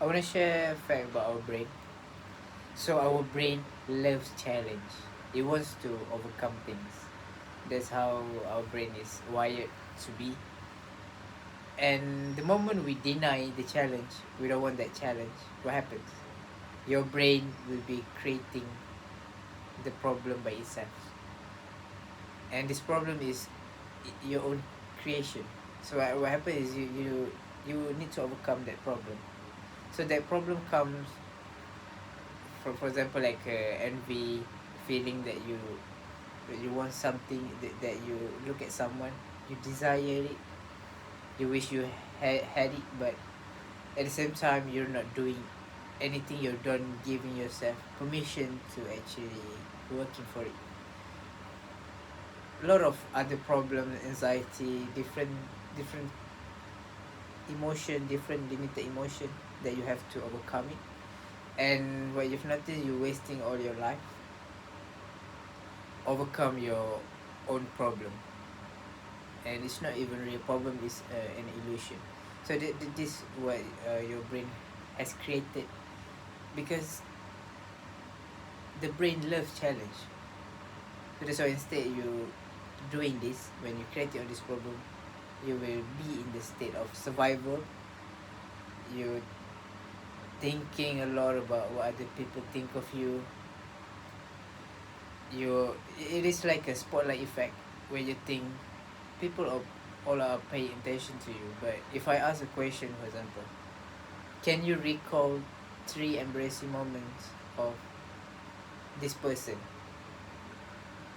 I want to share a fact about our brain. So our brain loves challenge. It wants to overcome things. That's how our brain is wired to be. And the moment we deny the challenge, we don't want that challenge, what happens? Your brain will be creating the problem by itself. And this problem is your own creation. So what happens is you need to overcome that problem. So that problem comes from, for example, like envy, feeling that you want something, that you look at someone, you desire it, you wish you had it, but at the same time you're not doing anything, you're not giving yourself permission to actually working for it. A lot of other problems, anxiety, different emotion, different limited emotion that you have to overcome it. And what you've noticed, you're wasting all your life overcome your own problem, and it's not even real problem, it's an illusion. So this what your brain has created, because the brain loves challenge. So that's why instead you doing this, when you create your this problem, you will be in the state of survival. You thinking a lot about what other people think of you. It is like a spotlight effect, where you think people are all are paying attention to you. But if I ask a question, for example, can you recall three embarrassing moments of this person,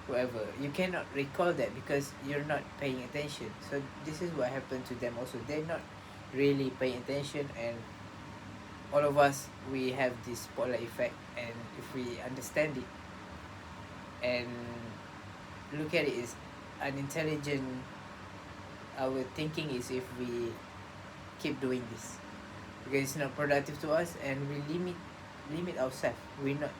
whoever? You cannot recall that because you're not paying attention. So this is what happened to them also. They're not really paying attention, and all of us, we have this spotlight effect. And if we understand it and look at it, is an intelligent, our thinking is, if we keep doing this, because it's not productive to us, and we limit ourselves, we not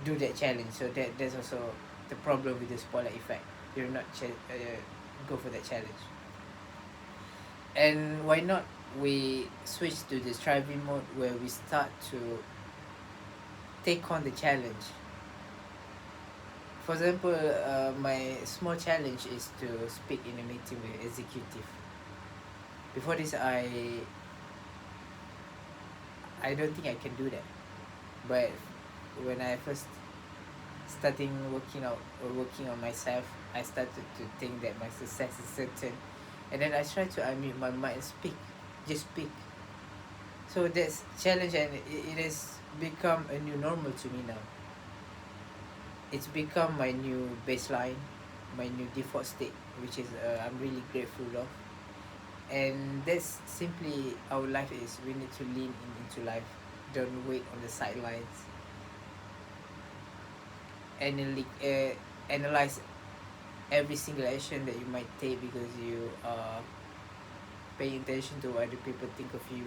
do that challenge. So that's also the problem with the spotlight effect. You're not go for that challenge. And why not we switch to the striving mode, where we start to take on the challenge. For example, my small challenge is to speak in a meeting with executive. Before this, I don't think I can do that. But when I first starting working out or working on myself, I started to think that my success is certain, and then I try to unmute my mic and speak, just speak. So that's challenge, and it has become a new normal to me now. It's become my new baseline, my new default state, which is I'm really grateful of. And that's simply our life is. We need to lean into life. Don't wait on the sidelines. Analyze every single action that you might take, because you are paying attention to what other people think of you.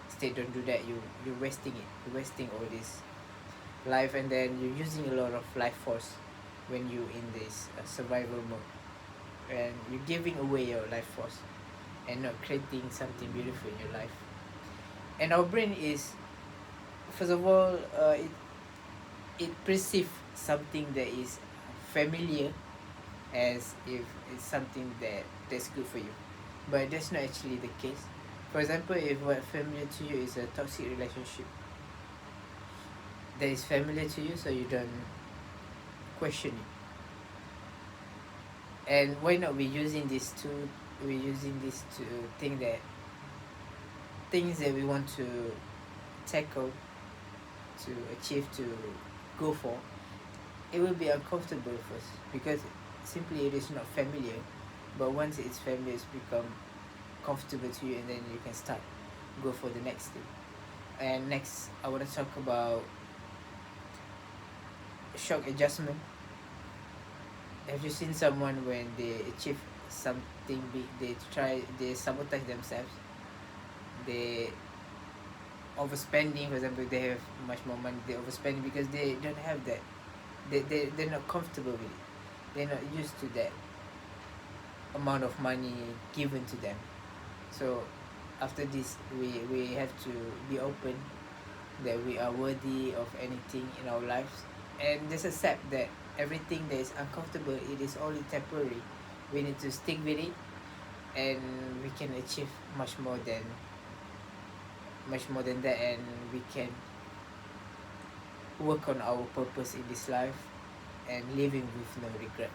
Instead, don't do that. You're wasting it. You're wasting all this life, and then you're using a lot of life force when you in this survival mode, and you're giving away your life force and not creating something beautiful in your life. And our brain is, first of all, it perceives something that is familiar as if it's something that's good for you, but that's not actually the case. For example, if what familiar to you is a toxic relationship that is familiar to you, so you don't question it. And why not we using this to think that things that we want to tackle, to achieve, to go for, it will be uncomfortable first, because simply it is not familiar. But once it's familiar, it's become comfortable to you, and then you can start go for the next thing. And next, I want to talk about shock adjustment. Have you seen someone when they achieve something big, they sabotage themselves, they overspending? For example, they have much more money, they overspending because they don't have that, they're not comfortable with it, they're not used to that amount of money given to them. So after this we have to be open that we are worthy of anything in our lives, and just accept that everything that is uncomfortable, it is only temporary. We need to stick with it, and we can achieve much more than that, and we can work on our purpose in this life and living with no regret.